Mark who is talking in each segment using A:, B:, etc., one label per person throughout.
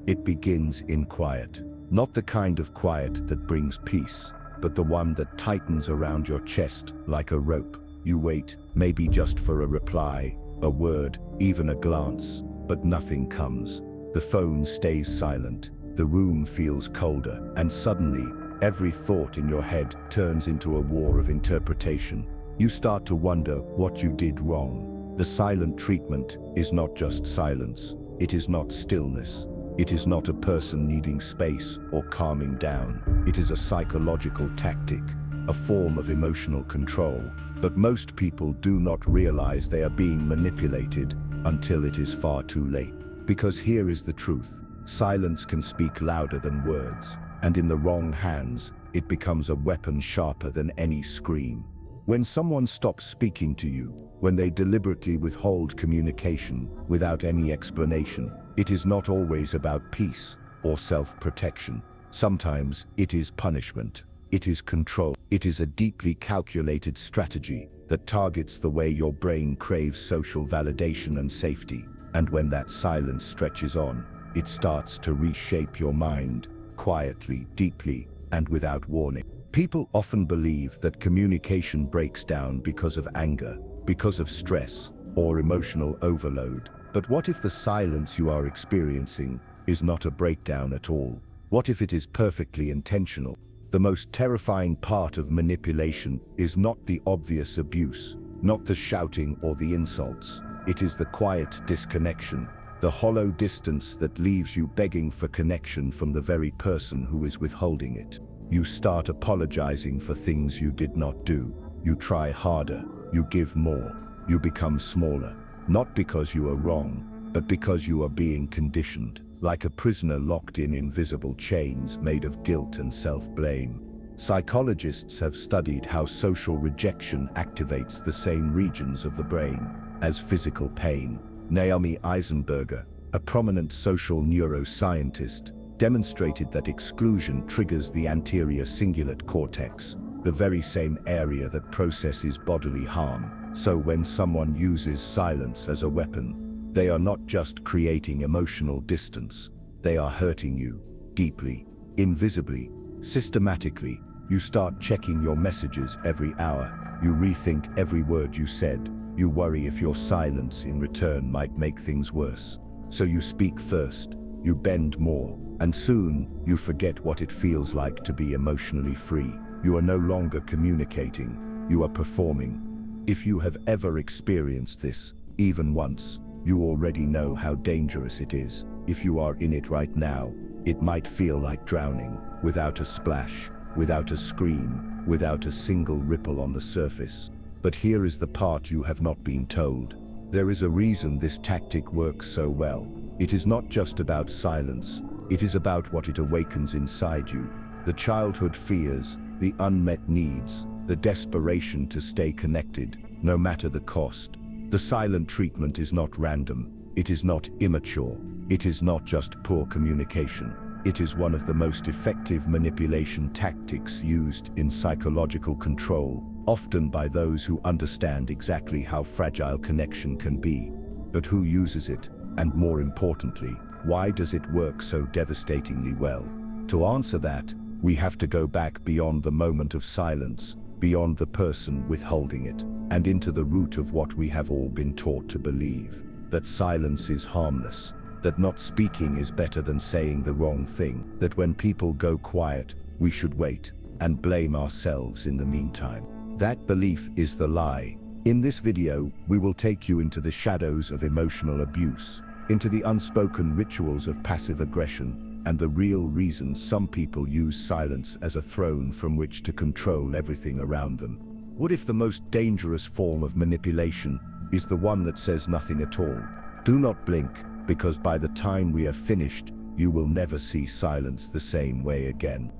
A: It begins in quiet. Not the kind of quiet that brings peace, but the one that tightens around your chest like a rope. You wait, maybe just for a reply, a word, even a glance, but nothing comes. The phone stays silent, the room feels colder, and suddenly, every thought in your head turns into a war of interpretation. You start to wonder what you did wrong. The silent treatment is not just silence. It is not stillness. It is not a person needing space or calming down. It is a psychological tactic, a form of emotional control. But most people do not realize they are being manipulated until it is far too late. Because here is the truth. Silence can speak louder than words, and in the wrong hands, it becomes a weapon sharper than any scream. When someone stops speaking to you, when they deliberately withhold communication without any explanation, it is not always about peace or self-protection. Sometimes it is punishment. It is control. It is a deeply calculated strategy that targets the way your brain craves social validation and safety. And when that silence stretches on, it starts to reshape your mind, quietly, deeply, and without warning. People often believe that communication breaks down because of anger, because of stress, or emotional overload. But what if the silence you are experiencing is not a breakdown at all? What if it is perfectly intentional? The most terrifying part of manipulation is not the obvious abuse, not the shouting or the insults. It is the quiet disconnection, the hollow distance that leaves you begging for connection from the very person who is withholding it. You start apologizing for things you did not do. You try harder. You give more. You become smaller. Not because you are wrong, but because you are being conditioned, like a prisoner locked in invisible chains made of guilt and self-blame. Psychologists have studied how social rejection activates the same regions of the brain as physical pain. Naomi Eisenberger, a prominent social neuroscientist, demonstrated that exclusion triggers the anterior cingulate cortex, the very same area that processes bodily harm. So when someone uses silence as a weapon, they are not just creating emotional distance, they are hurting you, deeply, invisibly, systematically. You start checking your messages every hour. You rethink every word you said. You worry if your silence in return might make things worse. So you speak first, you bend more, and soon you forget what it feels like to be emotionally free. You are no longer communicating, you are performing. If you have ever experienced this, even once, you already know how dangerous it is. If you are in it right now, it might feel like drowning, without a splash, without a scream, without a single ripple on the surface. But here is the part you have not been told. There is a reason this tactic works so well. It is not just about silence. It is about what it awakens inside you. The childhood fears, the unmet needs, the desperation to stay connected, no matter the cost. The silent treatment is not random. It is not immature. It is not just poor communication. It is one of the most effective manipulation tactics used in psychological control, often by those who understand exactly how fragile connection can be. But who uses it? And more importantly, why does it work so devastatingly well? To answer that, we have to go back beyond the moment of silence, beyond the person withholding it, and into the root of what we have all been taught to believe: that silence is harmless, that not speaking is better than saying the wrong thing, that when people go quiet, we should wait and blame ourselves in the meantime. That belief is the lie. In this video, we will take you into the shadows of emotional abuse, into the unspoken rituals of passive aggression, and the real reason some people use silence as a throne from which to control everything around them. What if the most dangerous form of manipulation is the one that says nothing at all? Do not blink, because by the time we are finished, you will never see silence the same way again.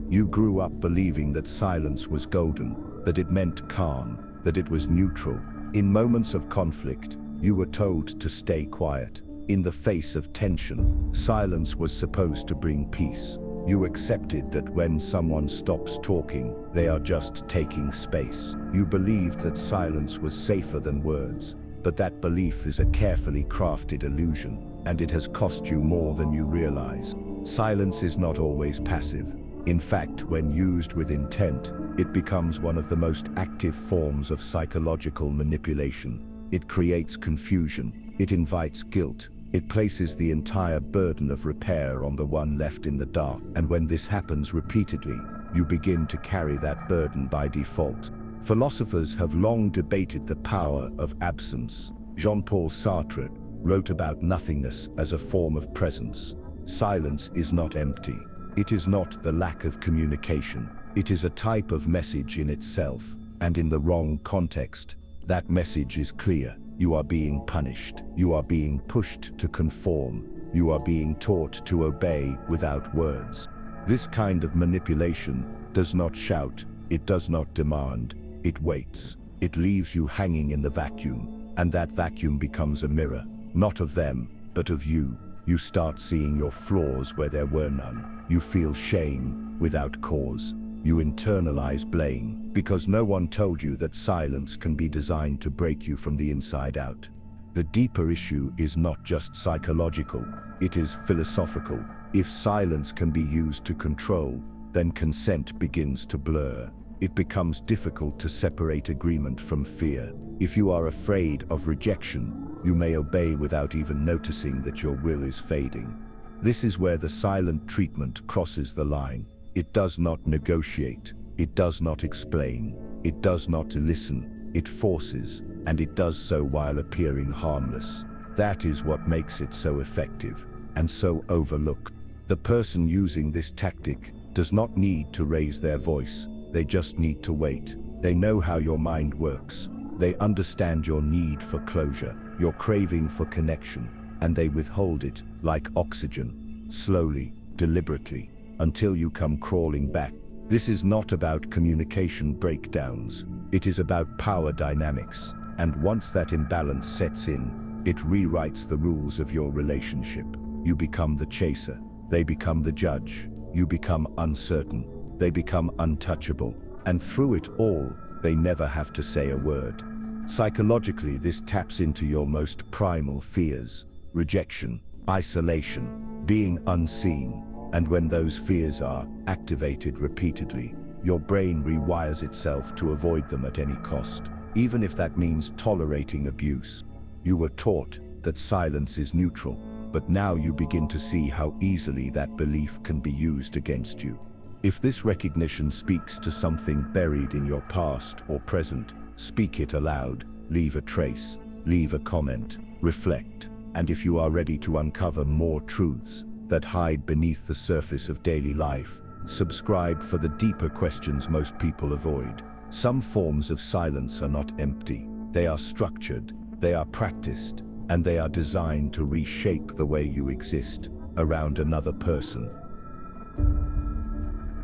A: You grew up believing that silence was golden, that it meant calm, that it was neutral. In moments of conflict, you were told to stay quiet. In the face of tension, silence was supposed to bring peace. You accepted that when someone stops talking, they are just taking space. You believed that silence was safer than words, but that belief is a carefully crafted illusion. and it has cost you more than you realize. Silence is not always passive. In fact, when used with intent, it becomes one of the most active forms of psychological manipulation. It creates confusion, it invites guilt, it places the entire burden of repair on the one left in the dark. And when this happens repeatedly, you begin to carry that burden by default. Philosophers have long debated the power of absence. Jean-Paul Sartre wrote about nothingness as a form of presence. Silence is not empty. It is not the lack of communication. It is a type of message in itself, and in the wrong context, that message is clear. You are being punished. You are being pushed to conform. You are being taught to obey without words. This kind of manipulation does not shout. It does not demand. It waits. It leaves you hanging in the vacuum, and that vacuum becomes a mirror, not of them, but of you. You start seeing your flaws where there were none. You feel shame without cause. You internalize blame because no one told you that silence can be designed to break you from the inside out. The deeper issue is not just psychological, it is philosophical. If silence can be used to control, then consent begins to blur. It becomes difficult to separate agreement from fear. If you are afraid of rejection, you may obey without even noticing that your will is fading. This is where the silent treatment crosses the line. It does not negotiate, it does not explain, it does not listen, it forces, and it does so while appearing harmless. That is what makes it so effective, and so overlooked. The person using this tactic does not need to raise their voice, they just need to wait. They know how your mind works. They understand your need for closure, your craving for connection, and they withhold it like oxygen, slowly, deliberately, until you come crawling back. This is not about communication breakdowns. It is about power dynamics. And once that imbalance sets in, it rewrites the rules of your relationship. You become the chaser. They become the judge. You become uncertain. They become untouchable. And through it all, they never have to say a word. Psychologically, this taps into your most primal fears: rejection, isolation, being unseen. And when those fears are activated repeatedly, your brain rewires itself to avoid them at any cost, even if that means tolerating abuse. You were taught that silence is neutral, but now you begin to see how easily that belief can be used against you. If this recognition speaks to something buried in your past or present, speak it aloud, leave a trace, leave a comment, reflect. And if you are ready to uncover more truths that hide beneath the surface of daily life, subscribe for the deeper questions most people avoid. Some forms of silence are not empty. They are structured, they are practiced, and they are designed to reshape the way you exist around another person.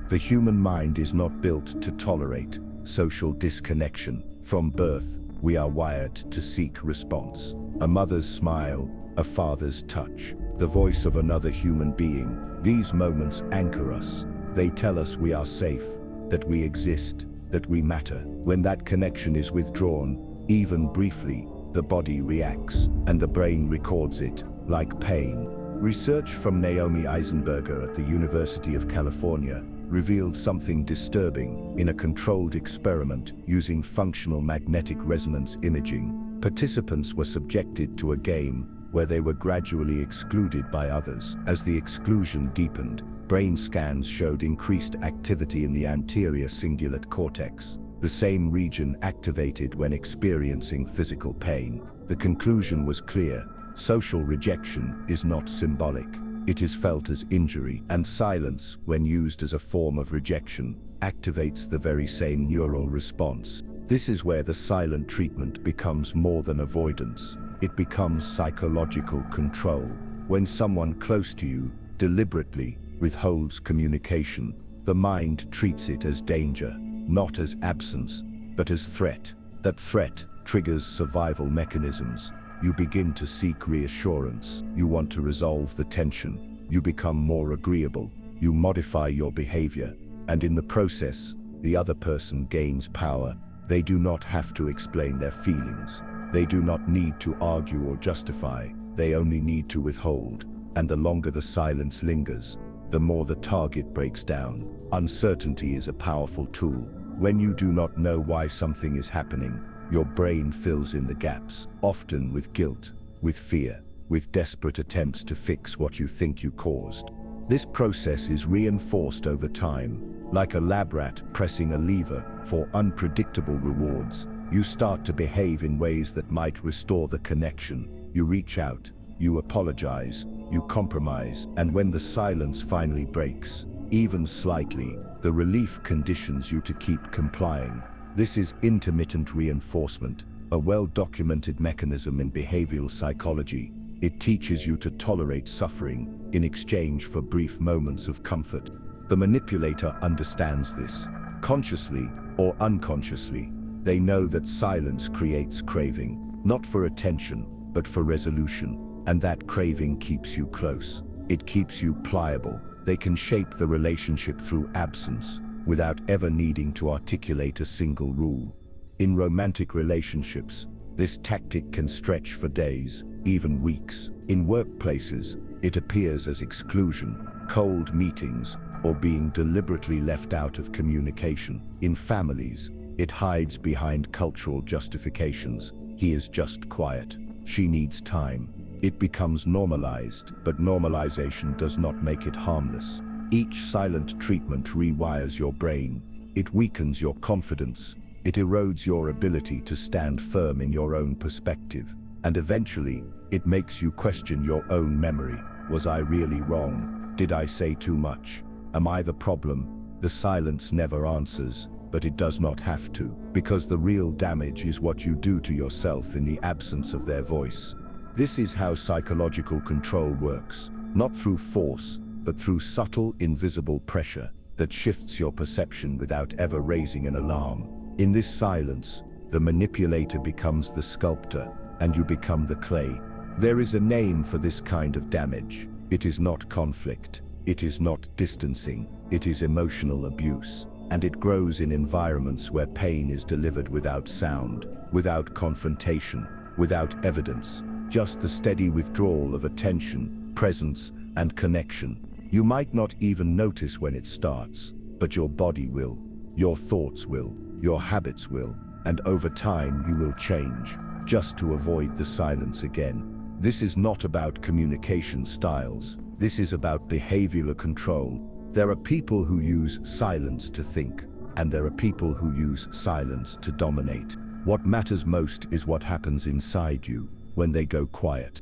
A: The human mind is not built to tolerate social disconnection. From birth, we are wired to seek response. A mother's smile, a father's touch, the voice of another human being. These moments anchor us. They tell us we are safe, that we exist, that we matter. When that connection is withdrawn, even briefly, the body reacts, and the brain records it, like pain. Research from Naomi Eisenberger at the University of California revealed something disturbing. In a controlled experiment using functional magnetic resonance imaging, participants were subjected to a game where they were gradually excluded by others. As the exclusion deepened, brain scans showed increased activity in the anterior cingulate cortex, the same region activated when experiencing physical pain. The conclusion was clear: social rejection is not symbolic. It is felt as injury, and silence, when used as a form of rejection, activates the very same neural response. This is where the silent treatment becomes more than avoidance. It becomes psychological control. When someone close to you deliberately withholds communication, the mind treats it as danger, not as absence, but as threat. That threat triggers survival mechanisms. You begin to seek reassurance. You want to resolve the tension. You become more agreeable. You modify your behavior. And in the process, the other person gains power. They do not have to explain their feelings. They do not need to argue or justify. they only need to withhold, and the longer the silence lingers, the more the target breaks down. Uncertainty is a powerful tool. When you do not know why something is happening, your brain fills in the gaps, often with guilt, with fear, with desperate attempts to fix what you think you caused. This process is reinforced over time. Like a lab rat pressing a lever for unpredictable rewards, you start to behave in ways that might restore the connection. You reach out, you apologize, you compromise, and when the silence finally breaks, even slightly, the relief conditions you to keep complying. This is intermittent reinforcement, a well-documented mechanism in behavioral psychology. It teaches you to tolerate suffering in exchange for brief moments of comfort. The manipulator understands this. Consciously or unconsciously, they know that silence creates craving, not for attention, but for resolution, and that craving keeps you close. It keeps you pliable. They can shape the relationship through absence, without ever needing to articulate a single rule. In romantic relationships, this tactic can stretch for days, even weeks. In workplaces, it appears as exclusion, cold meetings, or being deliberately left out of communication. In families, it hides behind cultural justifications. He is just quiet. She needs time. It becomes normalized, but normalization does not make it harmless. Each silent treatment rewires your brain. It weakens your confidence. It erodes your ability to stand firm in your own perspective. And eventually, it makes you question your own memory. Was I really wrong? Did I say too much? Am I the problem? The silence never answers, but it does not have to, because the real damage is what you do to yourself in the absence of their voice. This is how psychological control works, not through force, but through subtle, invisible pressure that shifts your perception without ever raising an alarm. In this silence, the manipulator becomes the sculptor, and you become the clay. There is a name for this kind of damage. It is not conflict. It is not distancing. It is emotional abuse. And it grows in environments where pain is delivered without sound, without confrontation, without evidence, just the steady withdrawal of attention, presence, and connection. You might not even notice when it starts, but your body will, your thoughts will, your habits will, and over time you will change, just to avoid the silence again. This is not about communication styles. This is about behavioral control. There are people who use silence to think, and there are people who use silence to dominate. What matters most is what happens inside you when they go quiet.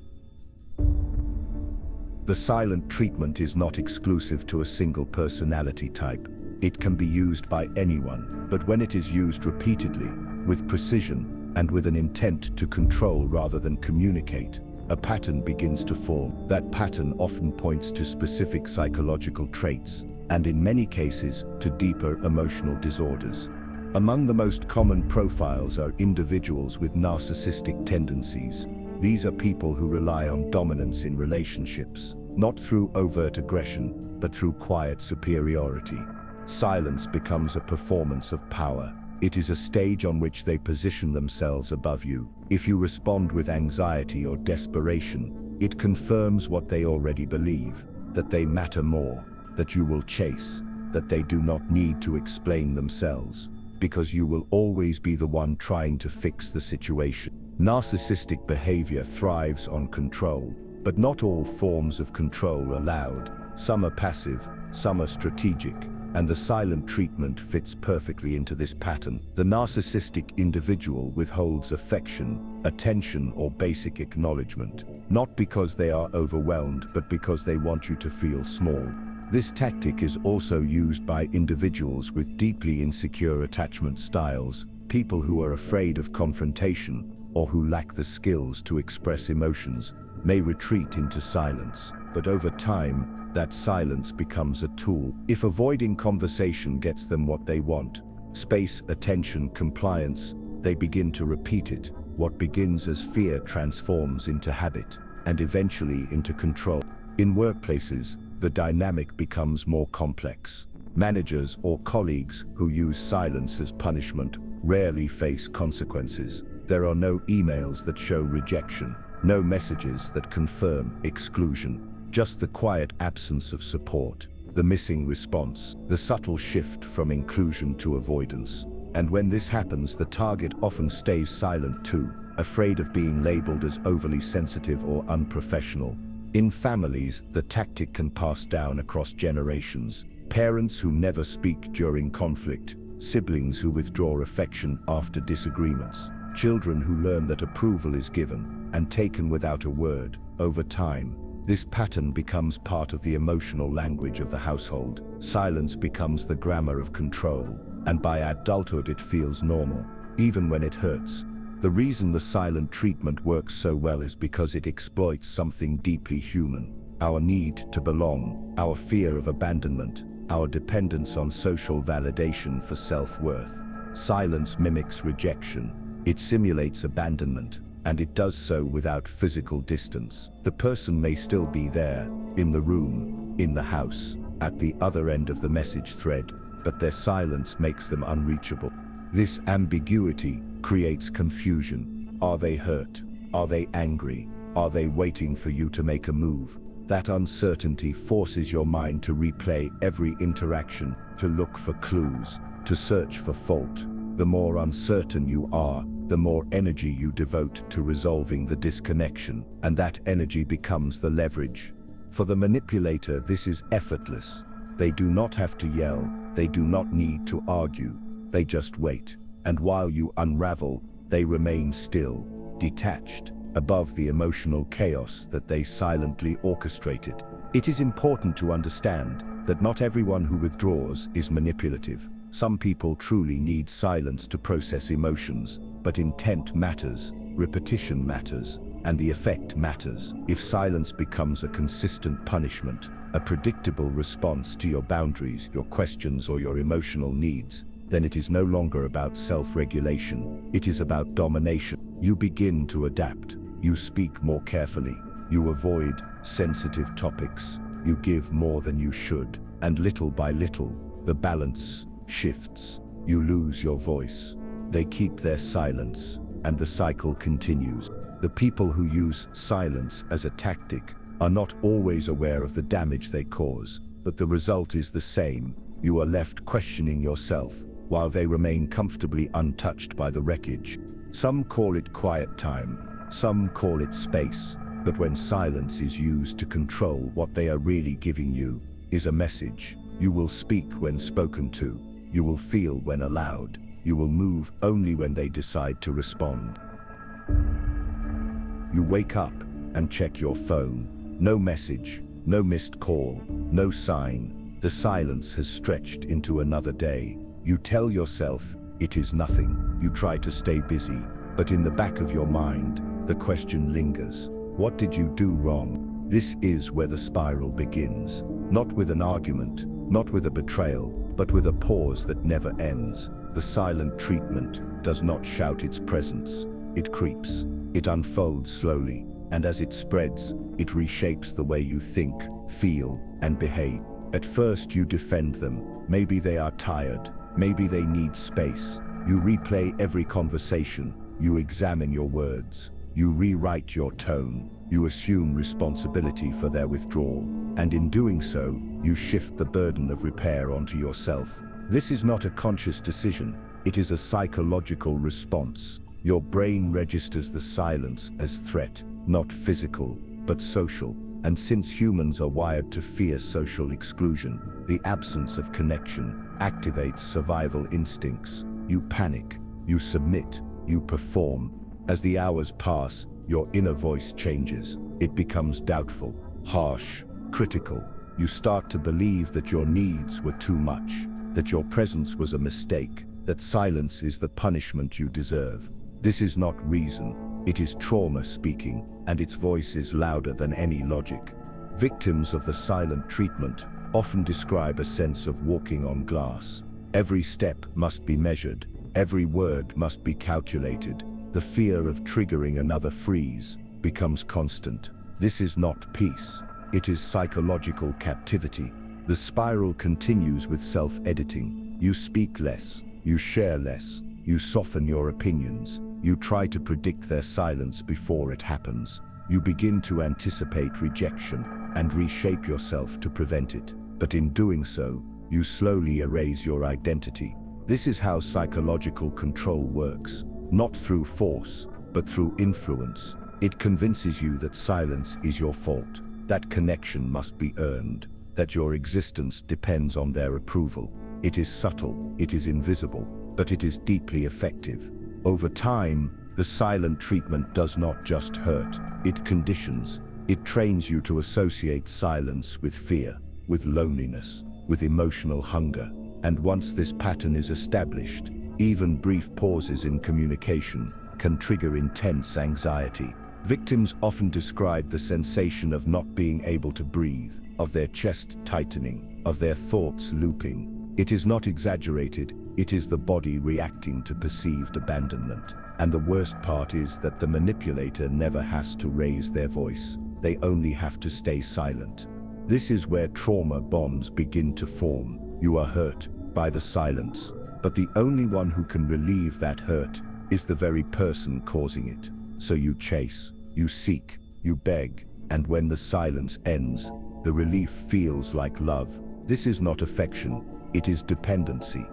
A: The silent treatment is not exclusive to a single personality type. It can be used by anyone, but when it is used repeatedly, with precision, and with an intent to control rather than communicate, a pattern begins to form. That pattern often points to specific psychological traits, and in many cases, to deeper emotional disorders. Among the most common profiles are individuals with narcissistic tendencies. These are people who rely on dominance in relationships, not through overt aggression, but through quiet superiority. Silence becomes a performance of power. It is a stage on which they position themselves above you. If you respond with anxiety or desperation, it confirms what they already believe, that they matter more, that you will chase, that they do not need to explain themselves, because you will always be the one trying to fix the situation. Narcissistic behavior thrives on control, but not all forms of control are loud. Some are passive, some are strategic, and the silent treatment fits perfectly into this pattern. The narcissistic individual withholds affection, attention, or basic acknowledgement, not because they are overwhelmed, but because they want you to feel small. This tactic is also used by individuals with deeply insecure attachment styles, people who are afraid of confrontation, or who lack the skills to express emotions, may retreat into silence, but over time, that silence becomes a tool. If avoiding conversation gets them what they want, space, attention, compliance, they begin to repeat it. What begins as fear transforms into habit, and eventually into control. In workplaces, the dynamic becomes more complex. Managers or colleagues who use silence as punishment rarely face consequences. There are no emails that show rejection, No messages that confirm exclusion, just the quiet absence of support, the missing response, the subtle shift from inclusion to avoidance. And when this happens, the target often stays silent too, afraid of being labeled as overly sensitive or unprofessional. In families, the tactic can pass down across generations. Parents who never speak during conflict, siblings who withdraw affection after disagreements, children who learn that approval is given and taken without a word. Over time, this pattern becomes part of the emotional language of the household. Silence becomes the grammar of control, and by adulthood it feels normal, even when it hurts. The reason the silent treatment works so well is because it exploits something deeply human: our need to belong, our fear of abandonment, our dependence on social validation for self-worth. Silence mimics rejection. It simulates abandonment, and it does so without physical distance. The person may still be there, in the room, in the house, at the other end of the message thread, but their silence makes them unreachable. This ambiguity creates confusion. Are they hurt? Are they angry? Are they waiting for you to make a move? That uncertainty forces your mind to replay every interaction, to look for clues, to search for fault. The more uncertain you are, the more energy you devote to resolving the disconnection, and that energy becomes the leverage. For the manipulator, this is effortless. They do not have to yell, they do not need to argue, they just wait. And while you unravel, they remain still, detached, above the emotional chaos that they silently orchestrated. It is important to understand that not everyone who withdraws is manipulative. Some people truly need silence to process emotions, but intent matters, repetition matters, and the effect matters. If silence becomes a consistent punishment, a predictable response to your boundaries, your questions, or your emotional needs, then it is no longer about self-regulation. It is about domination. You begin to adapt. You speak more carefully. You avoid sensitive topics. You give more than you should. And little by little, the balance shifts. You lose your voice. They keep their silence, and the cycle continues. The people who use silence as a tactic are not always aware of the damage they cause, but the result is the same. You are left questioning yourself, while they remain comfortably untouched by the wreckage. Some call it quiet time, some call it space, but when silence is used to control, what they are really giving you is a message. You will speak when spoken to. You will feel when allowed. You will move only when they decide to respond. You wake up and check your phone. No message, no missed call, no sign. The silence has stretched into another day. You tell yourself it is nothing. You try to stay busy, but in the back of your mind, the question lingers. What did you do wrong? This is where the spiral begins. Not with an argument, not with a betrayal, but with a pause that never ends. The silent treatment does not shout its presence. It creeps. It unfolds slowly, and as it spreads, it reshapes the way you think, feel, and behave. At first you defend them. Maybe they are tired. Maybe they need space. You replay every conversation. You examine your words. You rewrite your tone. You assume responsibility for their withdrawal. And in doing so, you shift the burden of repair onto yourself. This is not a conscious decision. It is a psychological response. Your brain registers the silence as threat, not physical, but social. And since humans are wired to fear social exclusion, the absence of connection activates survival instincts. You panic, you submit, you perform. As the hours pass, your inner voice changes. It becomes doubtful, harsh, critical. You start to believe that your needs were too much, that your presence was a mistake, that silence is the punishment you deserve. This is not reason. It is trauma speaking, and its voice is louder than any logic. Victims of the silent treatment often describe a sense of walking on glass. Every step must be measured. Every word must be calculated. The fear of triggering another freeze becomes constant. This is not peace. It is psychological captivity. The spiral continues with self-editing. You speak less. You share less. You soften your opinions. You try to predict their silence before it happens. you begin to anticipate rejection and reshape yourself to prevent it. But in doing so, you slowly erase your identity. This is how psychological control works, not through force, but through influence. It convinces you that silence is your fault, that connection must be earned, that your existence depends on their approval. It is subtle, it is invisible, but it is deeply effective. Over time, the silent treatment does not just hurt, it conditions. It trains you to associate silence with fear, with loneliness, with emotional hunger. And once this pattern is established, even brief pauses in communication can trigger intense anxiety. Victims often describe the sensation of not being able to breathe, of their chest tightening, of their thoughts looping. It is not exaggerated, it is the body reacting to perceived abandonment. And the worst part is that the manipulator never has to raise their voice. They only have to stay silent. This is where trauma bonds begin to form. You are hurt by the silence, but the only one who can relieve that hurt is the very person causing it. So you chase, you seek, you beg, and when the silence ends, the relief feels like love. This is not affection, it is dependency.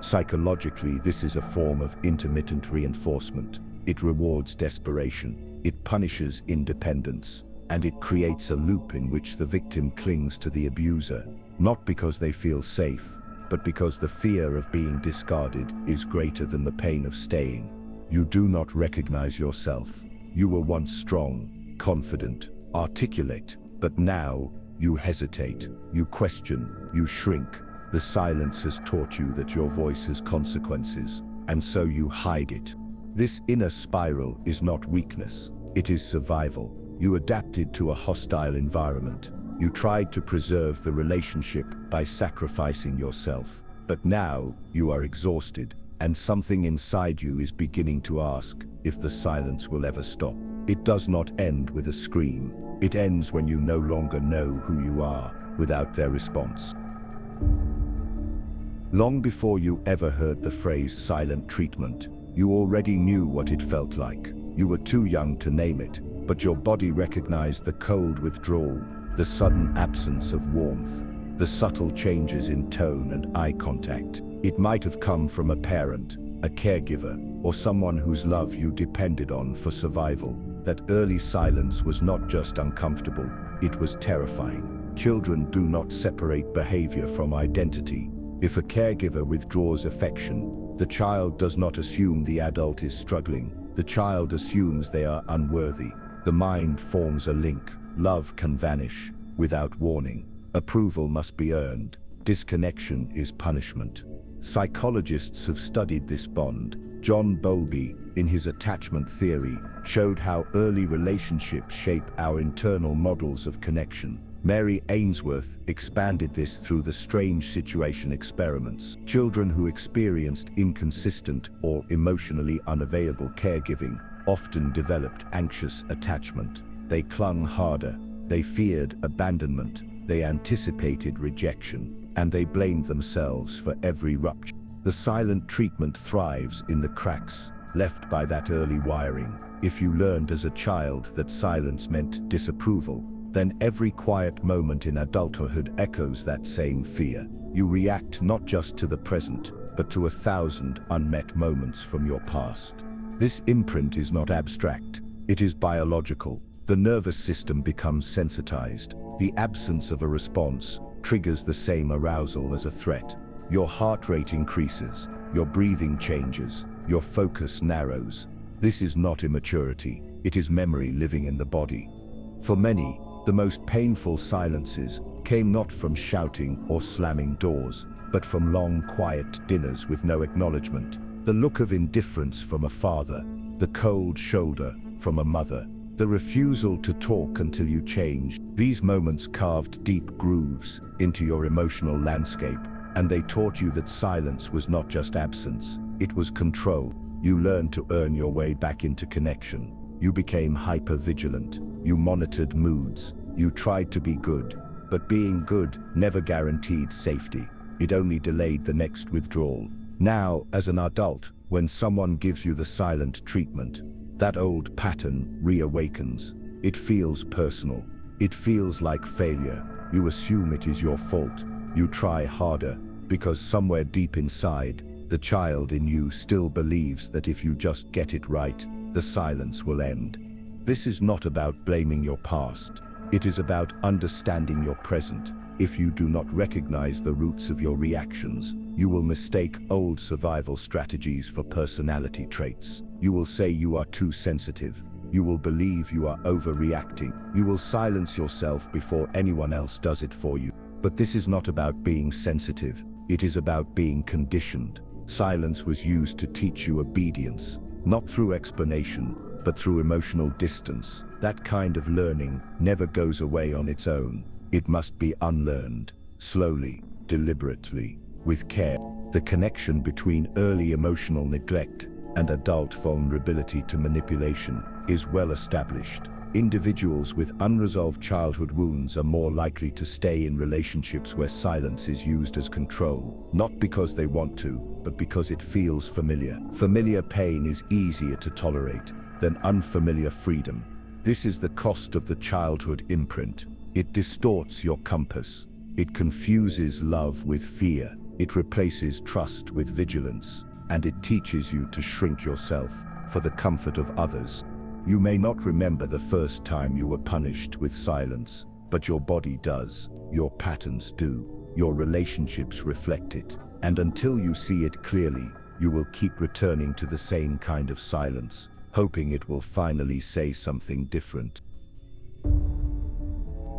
A: Psychologically, this is a form of intermittent reinforcement. It rewards desperation, it punishes independence, and it creates a loop in which the victim clings to the abuser, not because they feel safe, but because the fear of being discarded is greater than the pain of staying. You do not recognize yourself. You were once strong, confident, articulate, but now you hesitate, you question, you shrink. The silence has taught you that your voice has consequences, and so you hide it. This inner spiral is not weakness, it is survival. You adapted to a hostile environment. You tried to preserve the relationship by sacrificing yourself. But now you are exhausted, and something inside you is beginning to ask if the silence will ever stop. It does not end with a scream. It ends when you no longer know who you are without their response. Long before you ever heard the phrase silent treatment, you already knew what it felt like. You were too young to name it, but your body recognized the cold withdrawal, the sudden absence of warmth, the subtle changes in tone and eye contact. It might have come from a parent, a caregiver, or someone whose love you depended on for survival. That early silence was not just uncomfortable, it was terrifying. Children do not separate behavior from identity. If a caregiver withdraws affection, the child does not assume the adult is struggling. The child assumes they are unworthy. The mind forms a link. Love can vanish without warning. Approval must be earned. Disconnection is punishment. Psychologists have studied this bond. John Bowlby, in his attachment theory, showed how early relationships shape our internal models of connection. Mary Ainsworth expanded this through the strange situation experiments. Children who experienced inconsistent or emotionally unavailable caregiving often developed anxious attachment. They clung harder, they feared abandonment, they anticipated rejection, and they blamed themselves for every rupture. The silent treatment thrives in the cracks left by that early wiring. If you learned as a child that silence meant disapproval, then every quiet moment in adulthood echoes that same fear. You react not just to the present, but to 1,000 unmet moments from your past. This imprint is not abstract, it is biological. The nervous system becomes sensitized. The absence of a response triggers the same arousal as a threat. Your heart rate increases, your breathing changes, your focus narrows. This is not immaturity, it is memory living in the body. For many, the most painful silences came not from shouting or slamming doors, but from long, quiet dinners with no acknowledgement. The look of indifference from a father, the cold shoulder from a mother, the refusal to talk until you change. These moments carved deep grooves into your emotional landscape, and they taught you that silence was not just absence, it was control. You learned to earn your way back into connection. You became hyper-vigilant. You monitored moods. You tried to be good. But being good never guaranteed safety. It only delayed the next withdrawal. Now, as an adult, when someone gives you the silent treatment, that old pattern reawakens. It feels personal. It feels like failure. You assume it is your fault. You try harder, because somewhere deep inside, the child in you still believes that if you just get it right, the silence will end. This is not about blaming your past. It is about understanding your present. If you do not recognize the roots of your reactions, you will mistake old survival strategies for personality traits. You will say you are too sensitive. You will believe you are overreacting. You will silence yourself before anyone else does it for you. But this is not about being sensitive. It is about being conditioned. Silence was used to teach you obedience, not through explanation, but through emotional distance. That kind of learning never goes away on its own. It must be unlearned, slowly, deliberately, with care. The connection between early emotional neglect and adult vulnerability to manipulation is well established. Individuals with unresolved childhood wounds are more likely to stay in relationships where silence is used as control, not because they want to, but because it feels familiar. Familiar pain is easier to tolerate than unfamiliar freedom. This is the cost of the childhood imprint. It distorts your compass. It confuses love with fear. It replaces trust with vigilance. And it teaches you to shrink yourself for the comfort of others. You may not remember the first time you were punished with silence, but your body does, your patterns do, your relationships reflect it. And until you see it clearly, you will keep returning to the same kind of silence, hoping it will finally say something different.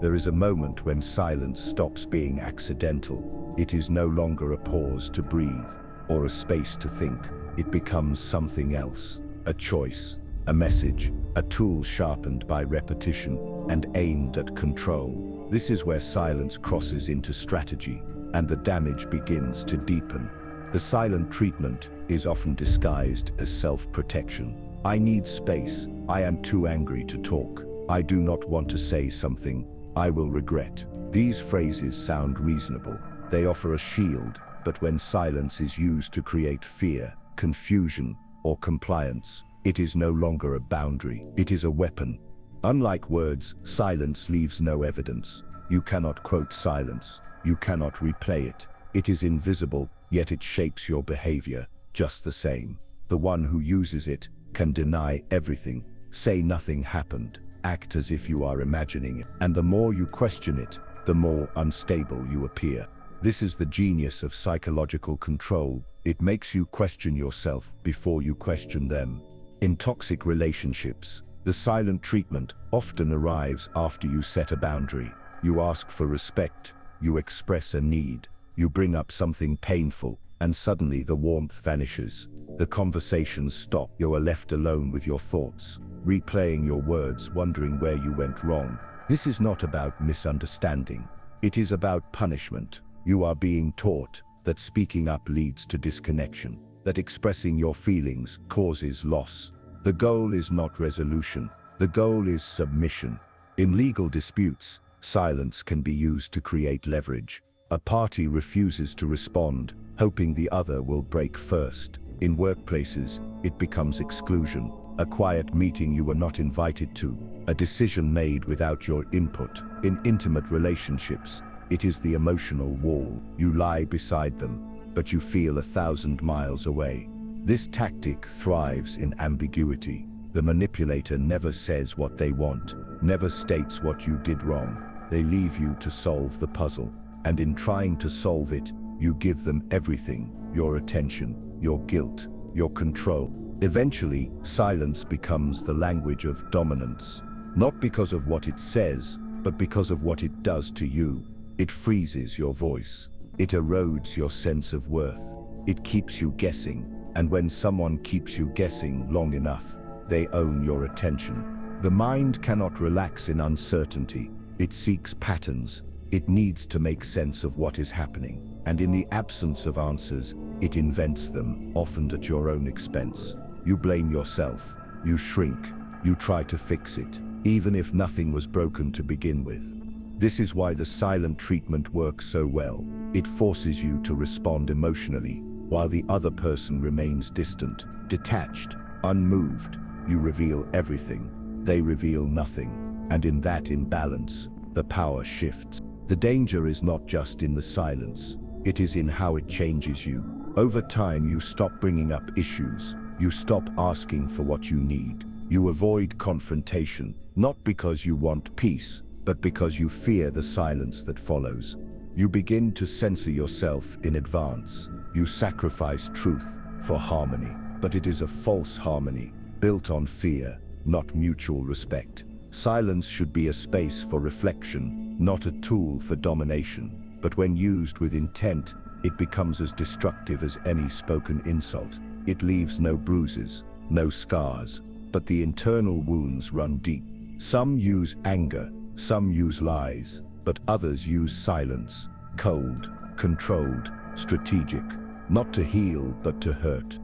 A: There is a moment when silence stops being accidental. It is no longer a pause to breathe or a space to think. It becomes something else, a choice, a message, a tool sharpened by repetition and aimed at control. This is where silence crosses into strategy, and the damage begins to deepen. The silent treatment is often disguised as self-protection. I need space. I am too angry to talk. I do not want to say something I will regret. These phrases sound reasonable. They offer a shield, but when silence is used to create fear, confusion, or compliance, it is no longer a boundary. It is a weapon. Unlike words, silence leaves no evidence. You cannot quote silence. You cannot replay it. It is invisible, yet it shapes your behavior just the same. The one who uses it can deny everything, say nothing happened, act as if you are imagining it. And the more you question it, the more unstable you appear. This is the genius of psychological control. It makes you question yourself before you question them. In toxic relationships, the silent treatment often arrives after you set a boundary. You ask for respect, you express a need, you bring up something painful, and suddenly the warmth vanishes. The conversations stop. You are left alone with your thoughts, replaying your words, wondering where you went wrong. This is not about misunderstanding. It is about punishment. You are being taught that speaking up leads to disconnection, that expressing your feelings causes loss. The goal is not resolution. The goal is submission. In legal disputes, silence can be used to create leverage. A party refuses to respond, hoping the other will break first. In workplaces, it becomes exclusion. A quiet meeting you were not invited to. A decision made without your input. In intimate relationships, it is the emotional wall. You lie beside them, but you feel 1,000 miles away. This tactic thrives in ambiguity. The manipulator never says what they want, never states what you did wrong. They leave you to solve the puzzle. And in trying to solve it, you give them everything: your attention, your guilt, your control. Eventually, silence becomes the language of dominance. Not because of what it says, but because of what it does to you. It freezes your voice. It erodes your sense of worth. It keeps you guessing. And when someone keeps you guessing long enough, they own your attention. The mind cannot relax in uncertainty. It seeks patterns. It needs to make sense of what is happening. And in the absence of answers, it invents them, often at your own expense. You blame yourself. You shrink. You try to fix it, even if nothing was broken to begin with. This is why the silent treatment works so well. It forces you to respond emotionally, while the other person remains distant, detached, unmoved. You reveal everything. They reveal nothing. and in that imbalance, the power shifts. The danger is not just in the silence, it is in how it changes you. Over time, you stop bringing up issues, you stop asking for what you need, you avoid confrontation, not because you want peace, but because you fear the silence that follows. You begin to censor yourself in advance. You sacrifice truth for harmony, but it is a false harmony, built on fear, not mutual respect. Silence should be a space for reflection, not a tool for domination. But when used with intent, it becomes as destructive as any spoken insult. It leaves no bruises, no scars, but the internal wounds run deep. Some use anger, some use lies, but others use silence, cold, controlled, strategic, not to heal but to hurt.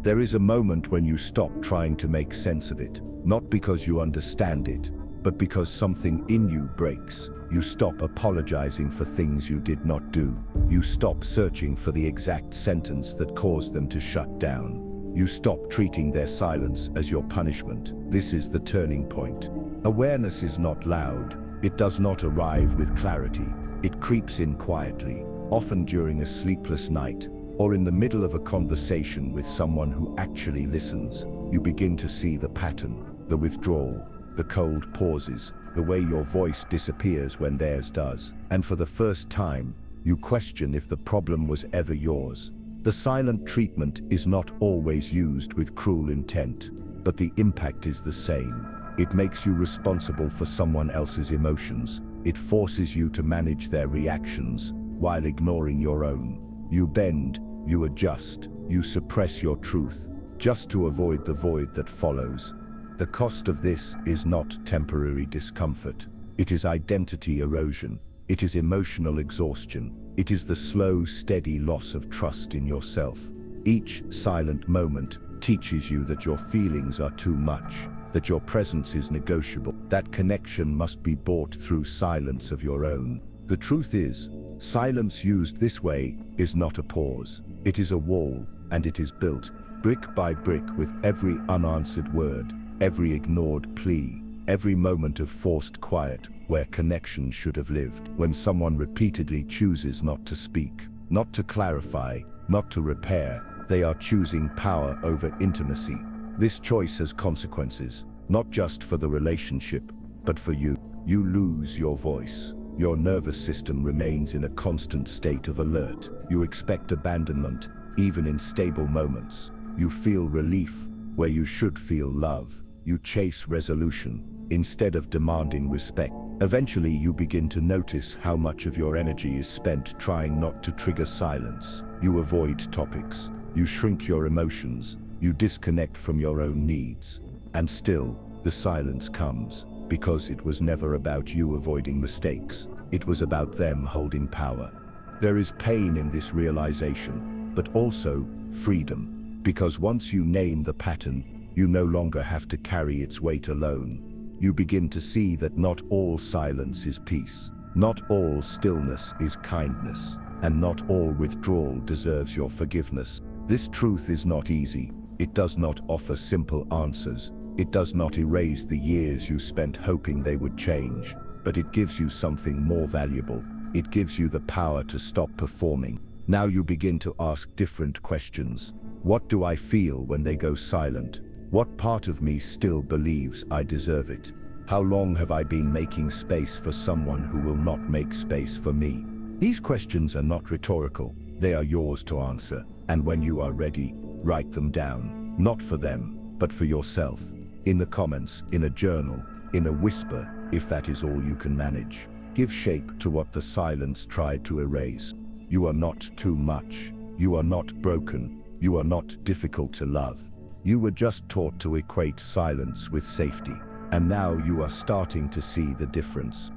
A: There is a moment when you stop trying to make sense of it, not because you understand it, but because something in you breaks. You stop apologizing for things you did not do. You stop searching for the exact sentence that caused them to shut down. You stop treating their silence as your punishment. This is the turning point. Awareness is not loud. It does not arrive with clarity. It creeps in quietly, often during a sleepless night, or in the middle of a conversation with someone who actually listens. You begin to see the pattern, the withdrawal, the cold pauses, the way your voice disappears when theirs does. And for the first time, you question if the problem was ever yours. The silent treatment is not always used with cruel intent, but the impact is the same. It makes you responsible for someone else's emotions. It forces you to manage their reactions while ignoring your own. You bend, you adjust, you suppress your truth, just to avoid the void that follows. The cost of this is not temporary discomfort. It is identity erosion. It is emotional exhaustion. It is the slow, steady loss of trust in yourself. Each silent moment teaches you that your feelings are too much, that your presence is negotiable. That connection must be bought through silence of your own. The truth is, silence used this way is not a pause. It is a wall, and it is built brick by brick with every unanswered word, every ignored plea, every moment of forced quiet where connection should have lived. When someone repeatedly chooses not to speak, not to clarify, not to repair, they are choosing power over intimacy. This choice has consequences, not just for the relationship, but for you. You lose your voice. Your nervous system remains in a constant state of alert. You expect abandonment, even in stable moments. You feel relief where you should feel love. You chase resolution instead of demanding respect. Eventually, you begin to notice how much of your energy is spent trying not to trigger silence. You avoid topics. You shrink your emotions. You disconnect from your own needs. And still, the silence comes, because it was never about you avoiding mistakes. It was about them holding power. There is pain in this realization, but also freedom, because once you name the pattern, you no longer have to carry its weight alone. You begin to see that not all silence is peace, not all stillness is kindness, and not all withdrawal deserves your forgiveness. This truth is not easy. It does not offer simple answers. It does not erase the years you spent hoping they would change, but it gives you something more valuable. It gives you the power to stop performing. Now you begin to ask different questions. What do I feel when they go silent? What part of me still believes I deserve it? How long have I been making space for someone who will not make space for me? These questions are not rhetorical. They are yours to answer. And when you are ready, write them down. Not for them, but for yourself. In the comments, in a journal, in a whisper, if that is all you can manage. Give shape to what the silence tried to erase. You are not too much. You are not broken. You are not difficult to love. You were just taught to equate silence with safety, and now you are starting to see the difference.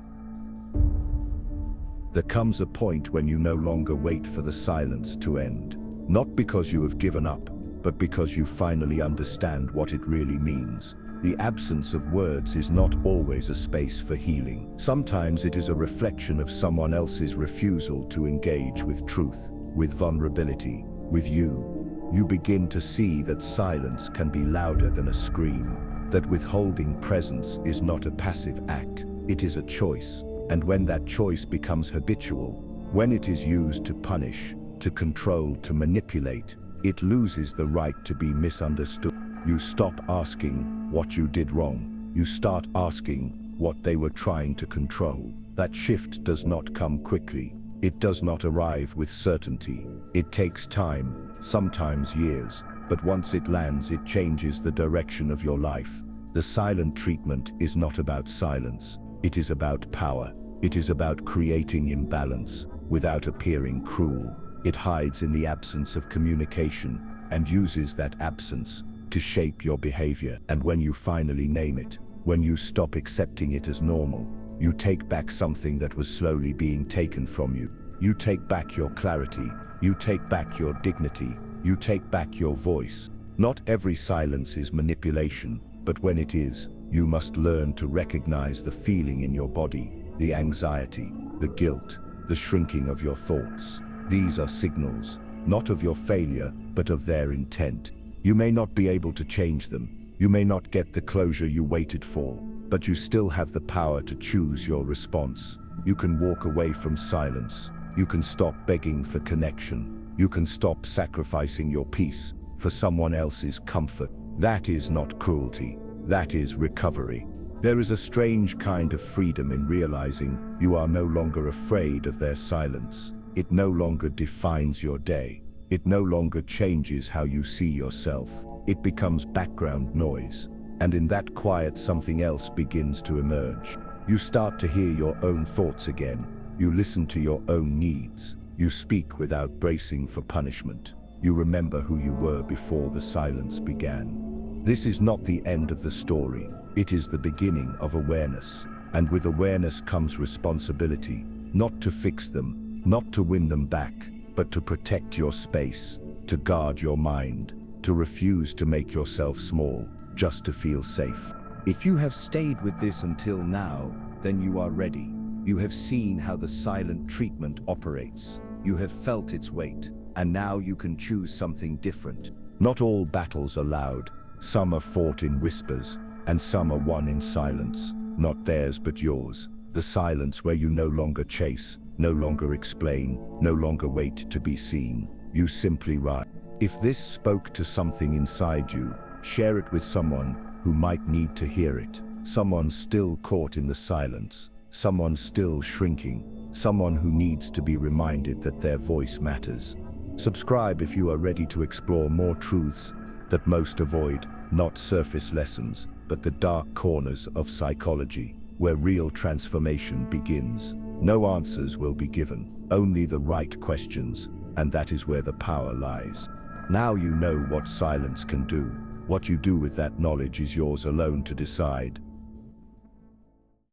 A: There comes a point when you no longer wait for the silence to end, not because you have given up, but because you finally understand what it really means. The absence of words is not always a space for healing. Sometimes it is a reflection of someone else's refusal to engage with truth, with vulnerability, with you. You begin to see that silence can be louder than a scream. that withholding presence is not a passive act, it is a choice. And when that choice becomes habitual, when it is used to punish, to control, to manipulate, it loses the right to be misunderstood. You stop asking what you did wrong. You start asking what they were trying to control. That shift does not come quickly. It does not arrive with certainty. It takes time, sometimes years, but once it lands, it changes the direction of your life. The silent treatment is not about silence. It is about power. It is about creating imbalance without appearing cruel. It hides in the absence of communication and uses that absence to shape your behavior. And when you finally name it, when you stop accepting it as normal, you take back something that was slowly being taken from you. You take back your clarity. You take back your dignity. You take back your voice. Not every silence is manipulation, but when it is, you must learn to recognize the feeling in your body, the anxiety, the guilt, the shrinking of your thoughts. These are signals, not of your failure, but of their intent. You may not be able to change them. You may not get the closure you waited for, but you still have the power to choose your response. You can walk away from silence. You can stop begging for connection. You can stop sacrificing your peace for someone else's comfort. That is not cruelty. That is recovery. There is a strange kind of freedom in realizing you are no longer afraid of their silence. It no longer defines your day. It no longer changes how you see yourself. It becomes background noise. And in that quiet, something else begins to emerge. You start to hear your own thoughts again. You listen to your own needs. You speak without bracing for punishment. You remember who you were before the silence began. This is not the end of the story. It is the beginning of awareness. And with awareness comes responsibility, not to fix them, not to win them back, but to protect your space, to guard your mind, to refuse to make yourself small, just to feel safe. If you have stayed with this until now, then you are ready. You have seen how the silent treatment operates. You have felt its weight, and now you can choose something different. Not all battles are loud. Some are fought in whispers, and some are won in silence. Not theirs, but yours. The silence where you no longer chase, no longer explain, no longer wait to be seen. You simply write. If this spoke to something inside you, share it with someone who might need to hear it. Someone still caught in the silence. Someone still shrinking. Someone who needs to be reminded that their voice matters. Subscribe if you are ready to explore more truths that most avoid, not surface lessons, but the dark corners of psychology, where real transformation begins. No answers will be given, only the right questions, and that is where the power lies. Now you know what silence can do. What you do with that knowledge is yours alone to decide.